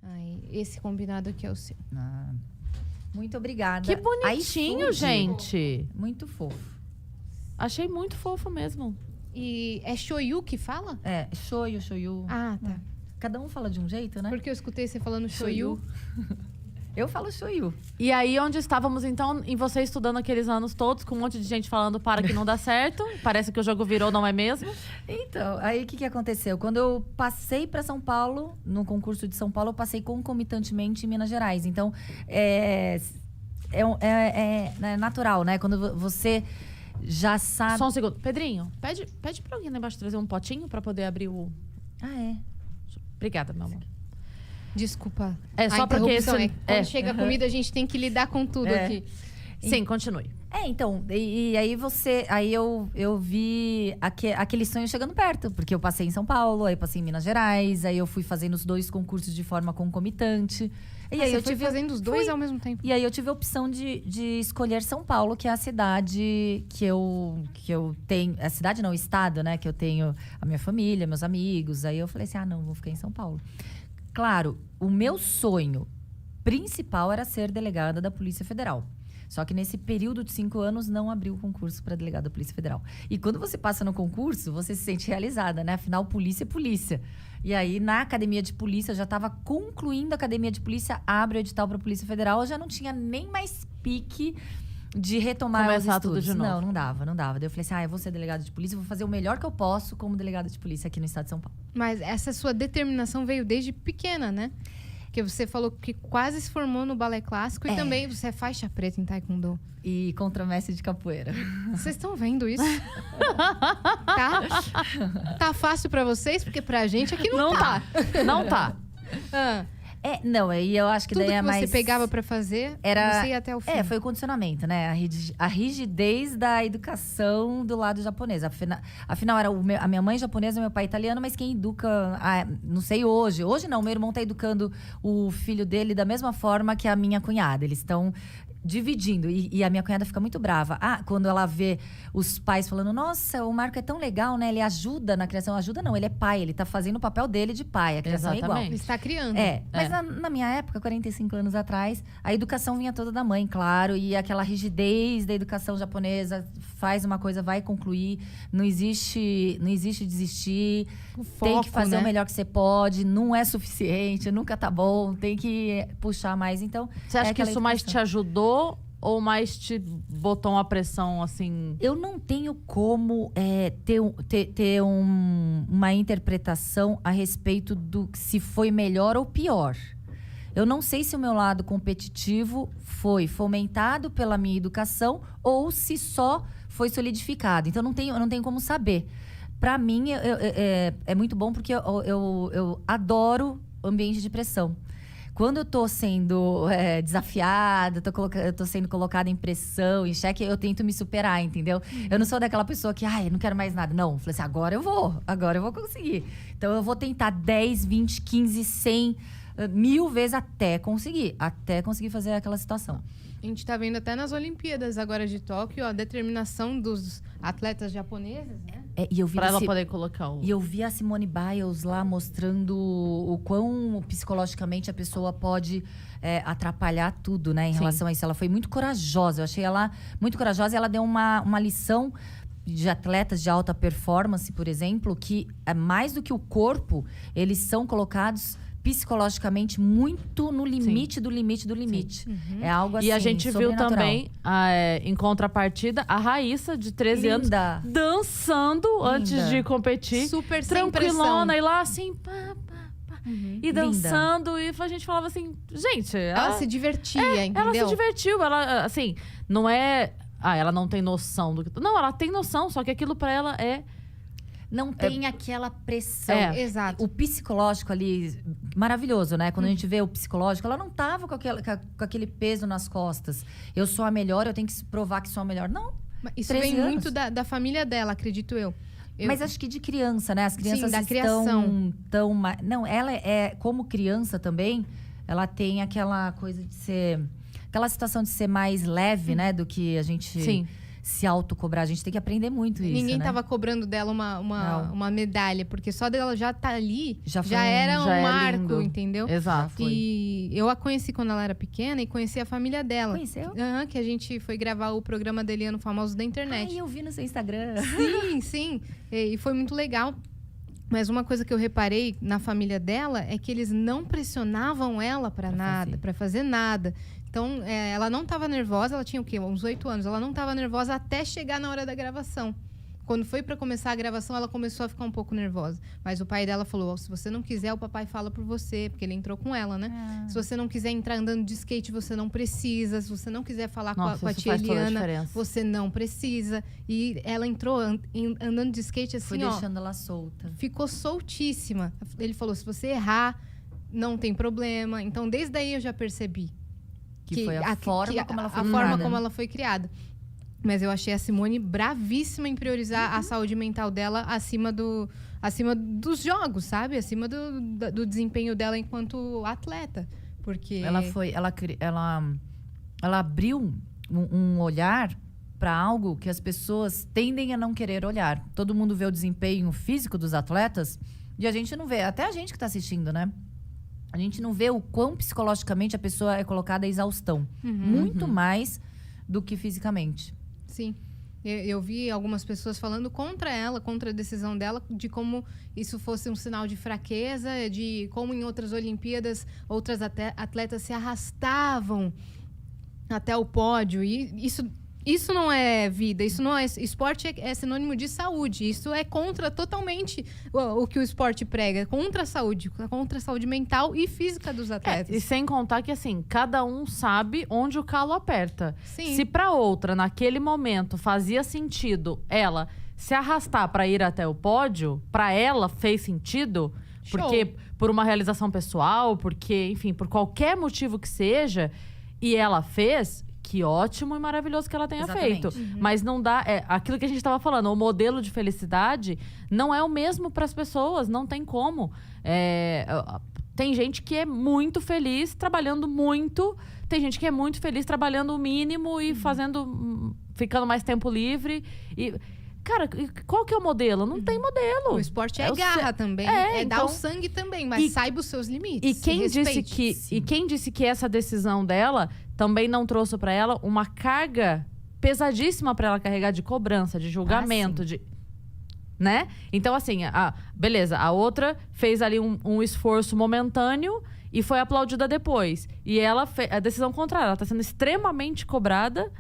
Ai, esse combinado aqui é o seu. Muito obrigada. Que bonitinho, iFood. gente. Muito fofo. Achei muito fofo mesmo. E é shoyu que fala? É, shoyu. Ah, tá. Cada um fala de um jeito, né? Porque eu escutei você falando shoyu. Eu falo shoyu. E aí, onde estávamos, então, em você estudando aqueles anos todos, com um monte de gente falando para que não dá certo. Parece que o jogo virou, não é mesmo? Então, aí o que aconteceu? Quando eu passei para São Paulo, no concurso de São Paulo, eu passei concomitantemente em Minas Gerais. Então, é natural, né? Quando você já sabe... Só um segundo. Pedrinho, pede pra alguém lá embaixo trazer um potinho pra poder abrir o... Ah, é? Obrigada, meu amor. Desculpa. É só porque interrupção esse... quando chega a comida, a gente tem que lidar com tudo aqui. Sim, continue. Então, e aí aí eu vi aquele sonho chegando perto, porque eu passei em São Paulo, aí passei em Minas Gerais, aí eu fui fazendo os 2 concursos de forma concomitante. E aí você eu foi fazendo os dois ao mesmo tempo? E aí eu tive a opção de escolher São Paulo, que é a cidade que eu tenho. A cidade não, o estado, né? Que eu tenho a minha família, meus amigos. Aí eu falei assim: não, vou ficar em São Paulo. Claro, o meu sonho principal era ser delegada da Polícia Federal. Só que nesse período de 5 anos não abriu o concurso para delegada da Polícia Federal. E quando você passa no concurso, você se sente realizada, né? Afinal, polícia é polícia. E aí, na academia de polícia, eu já estava concluindo a academia de polícia, abre o edital para a Polícia Federal, eu já não tinha nem mais pique de retomar os Começar estudos. tudo de novo. Não dava. Daí eu falei assim, eu vou ser delegada de polícia, vou fazer o melhor que eu posso como delegada de polícia aqui no estado de São Paulo. Mas essa sua determinação veio desde pequena, né? Porque você falou que quase se formou no balé clássico e também você é faixa preta em taekwondo. E contramestre de capoeira. Vocês estão vendo isso? Tá fácil pra vocês? Porque pra gente aqui não tá. Não tá. Não, aí eu acho que Tudo daí é que mais... você pegava pra fazer, você ia até o fim. Foi o condicionamento, né? A rigidez da educação do lado japonês. Afinal, era a minha mãe japonesa, meu pai italiano, mas quem educa... não sei hoje. Hoje não, meu irmão tá educando o filho dele da mesma forma que a minha cunhada. Eles estão dividindo. E a minha cunhada fica muito brava. Quando ela vê os pais falando, nossa, o Marco é tão legal, né? Ele ajuda na criação. Ajuda não, ele é pai. Ele tá fazendo o papel dele de pai. A criação é igual. Ele está criando. Mas na minha época, 45 anos atrás, a educação vinha toda da mãe, claro. E aquela rigidez da educação japonesa, faz uma coisa, vai concluir. Não existe desistir. Tem que fazer o melhor que você pode. Não é suficiente, nunca tá bom. Tem que puxar mais. Então, você acha que isso mais te ajudou ou mais te botou uma pressão, assim? Eu não tenho como ter uma interpretação a respeito do se foi melhor ou pior. Eu não sei se o meu lado competitivo foi fomentado pela minha educação ou se só foi solidificado. Então, eu não tenho como saber. Para mim, é muito bom porque eu adoro ambiente de pressão. Quando eu tô sendo desafiada, eu tô sendo colocada em pressão, em xeque, eu tento me superar, entendeu? Eu não sou daquela pessoa que, eu não quero mais nada. Não, eu falei assim, agora eu vou conseguir. Então eu vou tentar 10, 20, 15, 100, 1000 vezes até conseguir fazer aquela situação. A gente tá vendo até nas Olimpíadas agora de Tóquio a determinação dos atletas japoneses, né? Pra ela poder colocar o... E eu vi a Simone Biles lá mostrando o quão psicologicamente a pessoa pode atrapalhar tudo, né? Em relação a isso. Ela foi muito corajosa. Eu achei ela muito corajosa. E ela deu uma lição de atletas de alta performance, por exemplo, que mais do que o corpo, eles são colocados psicologicamente muito no limite do limite do limite. É algo assim, e a gente viu também, em contrapartida, a Raíssa, de 13 anos, dançando antes de competir. Super sem tranquilona, e lá assim, e dançando. E a gente falava assim, gente... Ela se divertia, entendeu? Ela se divertiu. Ela, assim, não é... ela não tem noção do que... Não, ela tem noção, só que aquilo pra ela é... Não tem aquela pressão. Exato. O psicológico ali, maravilhoso, né? Quando a gente vê o psicológico, ela não tava com aquele peso nas costas. Eu sou a melhor, eu tenho que provar que sou a melhor. Não. Isso vem muito da família dela, acredito eu. Mas acho que de criança, né? As crianças da criação. Não, ela como criança também, ela tem aquela coisa de ser... Aquela situação de ser mais leve, né? Do que a gente... Sim. se autocobrar. A gente tem que aprender muito isso, Ninguém né? tava cobrando dela uma medalha, porque só dela já tá ali, já era um já marco, lindo. entendeu? Exato. E eu a conheci quando ela era pequena e conheci a família dela. Conheceu? Aham, que a gente foi gravar o programa dele no Famoso da Internet. Ai, eu vi no seu Instagram. Sim, sim. E foi muito legal. Mas uma coisa que eu reparei na família dela é que eles não pressionavam ela para nada, para fazer nada. Então, ela não estava nervosa, ela tinha o quê? Uns 8 anos. Ela não estava nervosa até chegar na hora da gravação. Quando foi para começar a gravação, ela começou a ficar um pouco nervosa. Mas o pai dela falou, se você não quiser, o papai fala por você. Porque ele entrou com ela, né? Se você não quiser entrar andando de skate, você não precisa. Se você não quiser falar com a tia Eliana, você não precisa. E ela entrou andando de skate assim, Foi deixando ela solta. Ficou soltíssima. Ele falou, se você errar, não tem problema. Então, desde aí eu já percebi. Que foi a forma como ela foi criada. A forma como ela foi criada. Mas eu achei a Simone bravíssima em priorizar a saúde mental dela acima dos jogos, sabe? Acima do desempenho dela enquanto atleta. Porque ela abriu um olhar para algo que as pessoas tendem a não querer olhar. Todo mundo vê o desempenho físico dos atletas e a gente não vê. Até a gente que está assistindo, né? A gente não vê o quão psicologicamente a pessoa é colocada à exaustão. Muito mais do que fisicamente. Sim. Eu vi algumas pessoas falando contra ela, contra a decisão dela, de como isso fosse um sinal de fraqueza, de como em outras Olimpíadas, outras atletas se arrastavam até o pódio. E isso não é vida, isso não é... Esporte é sinônimo de saúde. Isso é contra totalmente o que o esporte prega. Contra a saúde mental e física dos atletas. E sem contar que, assim, cada um sabe onde o calo aperta. Sim. Se pra outra, naquele momento, fazia sentido ela se arrastar pra ir até o pódio, pra ela fez sentido, porque por uma realização pessoal, porque, enfim, por qualquer motivo que seja, e ela fez... Que ótimo e maravilhoso que ela tenha feito. Mas não dá... aquilo que a gente estava falando, o modelo de felicidade não é o mesmo para as pessoas. Não tem como. Tem gente que é muito feliz trabalhando muito. Tem gente que é muito feliz trabalhando o mínimo e ficando mais tempo livre. Cara, qual que é o modelo? Não tem modelo. O esporte é garra também. Dar o sangue também, mas saiba os seus limites. E quem disse que essa decisão dela também não trouxe pra ela uma carga pesadíssima pra ela carregar de cobrança, de julgamento, né? Então, assim, beleza, a outra fez ali um esforço momentâneo e foi aplaudida depois. E ela fez a decisão contrária. Ela tá sendo extremamente cobrada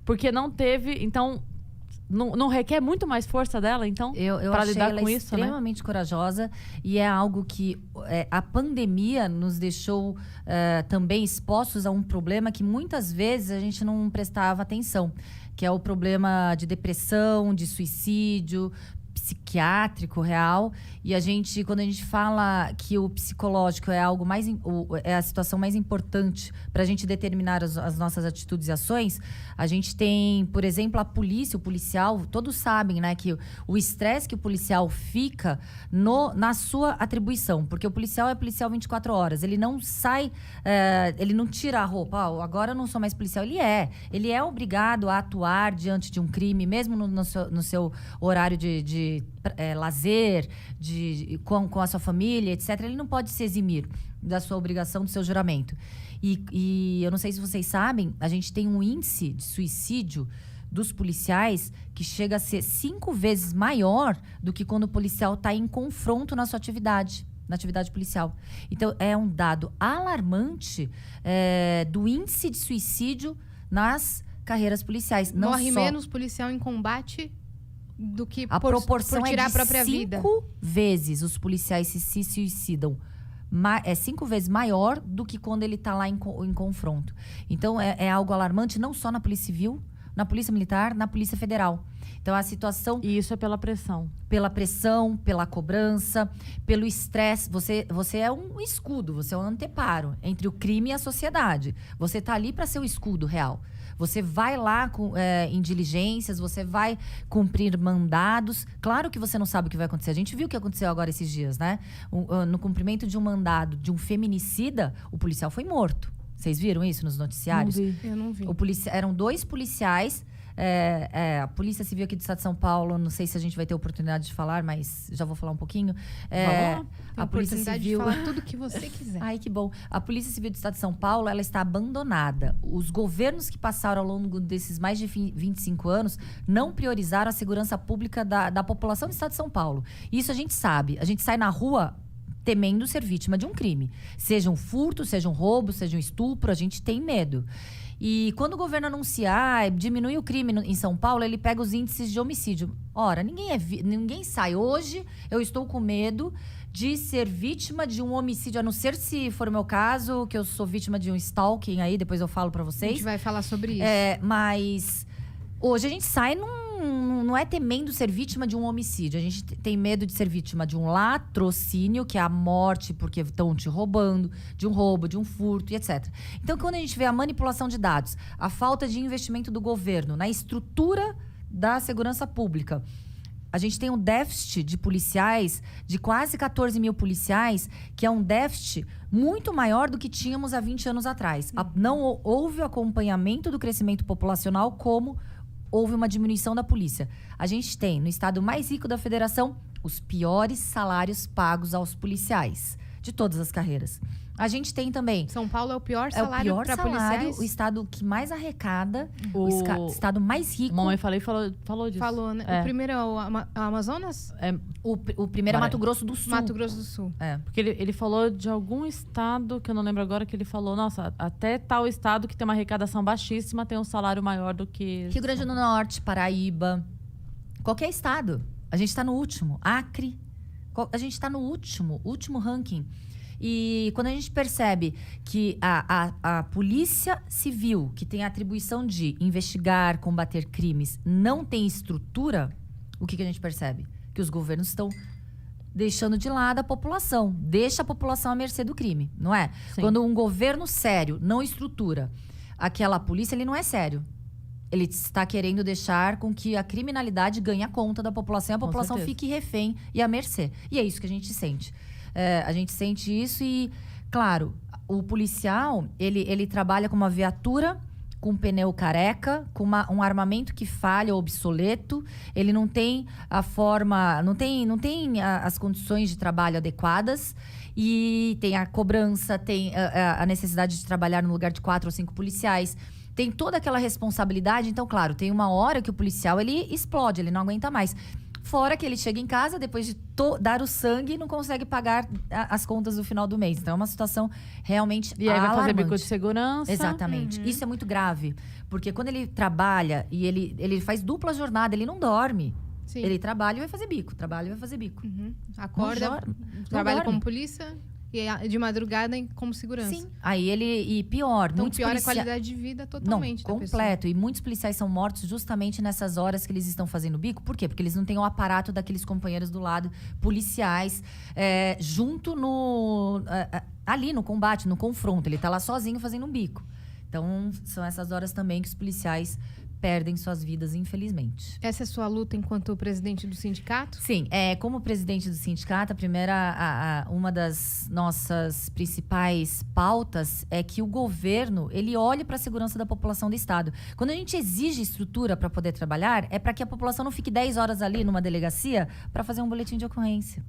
porque não teve... Então... Não requer muito mais força dela, então, para lidar com isso, né? Extremamente corajosa e é algo que a pandemia nos deixou também expostos a um problema que muitas vezes a gente não prestava atenção, que é o problema de depressão, de suicídio psiquiátrico real. E quando a gente fala que o psicológico é algo é a situação mais importante para a gente determinar as nossas atitudes e ações, a gente tem, por exemplo, a polícia, o policial, todos sabem, né, que o estresse que o policial fica na sua atribuição, porque o policial é policial 24 horas, ele não sai, ele não tira a roupa, agora eu não sou mais policial, ele é obrigado a atuar diante de um crime, mesmo no seu horário de lazer, com a sua família, etc. Ele não pode se eximir da sua obrigação, do seu juramento. E eu não sei se vocês sabem, a gente tem um índice de suicídio dos policiais que chega a ser 5 vezes maior do que quando o policial está em confronto na sua atividade, na atividade policial. Então, é um dado alarmante do índice de suicídio nas carreiras policiais. Morre menos policial em combate do que a proporção por tirar é de a própria vida. 5 vezes os policiais se suicidam. É 5 vezes maior do que quando ele está lá em confronto. Então, é algo alarmante não só na Polícia Civil, na Polícia Militar, na Polícia Federal. Então, a situação... E isso é pela pressão. Pela pressão, pela cobrança, pelo estresse. Você é um escudo, você é um anteparo entre o crime e a sociedade. Você está ali para ser o escudo real. Você vai lá em diligências, você vai cumprir mandados. Claro que você não sabe o que vai acontecer. A gente viu o que aconteceu agora esses dias, né? No cumprimento de um mandado de um feminicida, o policial foi morto. Vocês viram isso nos noticiários? Não vi. Eu não vi. Eram 2 policiais A Polícia Civil aqui do Estado de São Paulo, não sei se a gente vai ter oportunidade de falar, mas já vou falar um pouquinho. A Polícia Civil... de falar tudo que você quiser. Ai, que bom. A Polícia Civil do Estado de São Paulo, ela está abandonada. Os governos que passaram ao longo desses mais de 25 anos não priorizaram a segurança pública da população do Estado de São Paulo. Isso a gente sabe. A gente sai na rua temendo ser vítima de um crime. Seja um furto, seja um roubo, seja um estupro, a gente tem medo. E quando o governo anunciar, diminui o crime em São Paulo, ele pega os índices de homicídio. Ora, ninguém sai. Hoje, eu estou com medo de ser vítima de um homicídio, a não ser se for o meu caso, que eu sou vítima de um stalking aí, depois eu falo pra vocês. A gente vai falar sobre isso. Mas hoje a gente sai não é temendo ser vítima de um homicídio. A gente tem medo de ser vítima de um latrocínio, que é a morte porque estão te roubando, de um roubo, de um furto e etc. Então, quando a gente vê a manipulação de dados, a falta de investimento do governo na estrutura da segurança pública, a gente tem um déficit de policiais, de quase 14 mil policiais, que é um déficit muito maior do que tínhamos há 20 anos atrás. Não houve o acompanhamento do crescimento populacional como houve uma diminuição da polícia. A gente tem, no estado mais rico da federação, os piores salários pagos aos policiais, de todas as carreiras. A gente tem também... São Paulo é o pior salário para policiais? O estado que mais arrecada, o estado mais rico. Mamãe falou disso. Falou, né? O primeiro é o Amazonas? O primeiro é Mato Grosso do Sul. Mato Grosso do Sul. Porque ele falou de algum estado, que eu não lembro agora, que ele falou, nossa, até tal estado que tem uma arrecadação baixíssima tem um salário maior do que... Rio Grande do Norte, Paraíba, qualquer estado. A gente está no último. Acre, a gente está no último ranking. E quando a gente percebe que a Polícia Civil, que tem a atribuição de investigar, combater crimes, não tem estrutura, o que a gente percebe? Que os governos estão deixando de lado a população. Deixa a população à mercê do crime, não é? Sim. Quando um governo sério não estrutura aquela polícia, ele não é sério. Ele está querendo deixar com que a criminalidade ganhe a conta da população e a população fique refém e à mercê. E é isso que a gente sente. A gente sente isso e, claro, o policial, ele trabalha com uma viatura, com um pneu careca, com um armamento que falha ou obsoleto. Ele não tem a forma, não tem as condições de trabalho adequadas. E tem a cobrança, tem a necessidade de trabalhar no lugar de 4 ou 5 policiais. Tem toda aquela responsabilidade. Então, claro, tem uma hora que o policial, ele explode, ele não aguenta mais. Fora que ele chega em casa, depois de dar o sangue, e não consegue pagar as contas do final do mês. Então, é uma situação realmente E aí alarmante. vai fazer bico de segurança. Exatamente. Isso é muito grave. Porque quando ele trabalha e ele faz dupla jornada, ele não dorme. Sim. Ele trabalha e vai fazer bico. Trabalha e vai fazer bico. Acorda, trabalha como polícia e de madrugada como segurança. Sim. Aí e pior, Então, muitos pior é a qualidade de vida totalmente Não, da pessoa. completo. E muitos policiais são mortos justamente nessas horas que eles estão fazendo bico. Por quê? Porque eles não têm o aparato daqueles companheiros do lado, policiais, junto ali no combate, no confronto. Ele tá lá sozinho fazendo um bico. Então, são essas horas também que os policiais perdem suas vidas, infelizmente. Essa é a sua luta enquanto presidente do sindicato? Sim, como presidente do sindicato, uma das nossas principais pautas é que o governo, ele olhe para a segurança da população do estado. Quando a gente exige estrutura para poder trabalhar, é para que a população não fique 10 horas ali numa delegacia para fazer um boletim de ocorrência.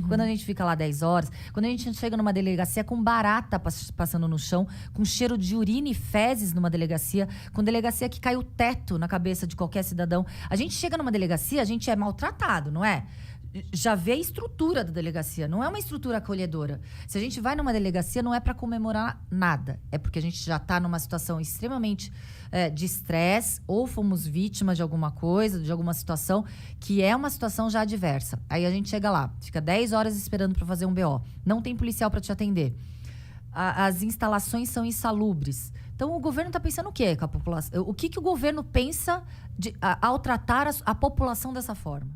Quando a gente fica lá 10 horas, quando a gente chega numa delegacia com barata passando no chão, com cheiro de urina e fezes numa delegacia, com delegacia que cai o teto na cabeça de qualquer cidadão. A gente chega numa delegacia, a gente é maltratado, não é? Já vê a estrutura da delegacia, não é uma estrutura acolhedora. Se a gente vai numa delegacia, não é para comemorar nada. É porque a gente já está numa situação extremamente de estresse, ou fomos vítimas de alguma coisa, de alguma situação, que é uma situação já adversa. Aí a gente chega lá, fica 10 horas esperando para fazer um BO. Não tem policial para te atender. As instalações são insalubres. Então, o governo está pensando o quê com a população? O que o governo pensa ao tratar a população dessa forma?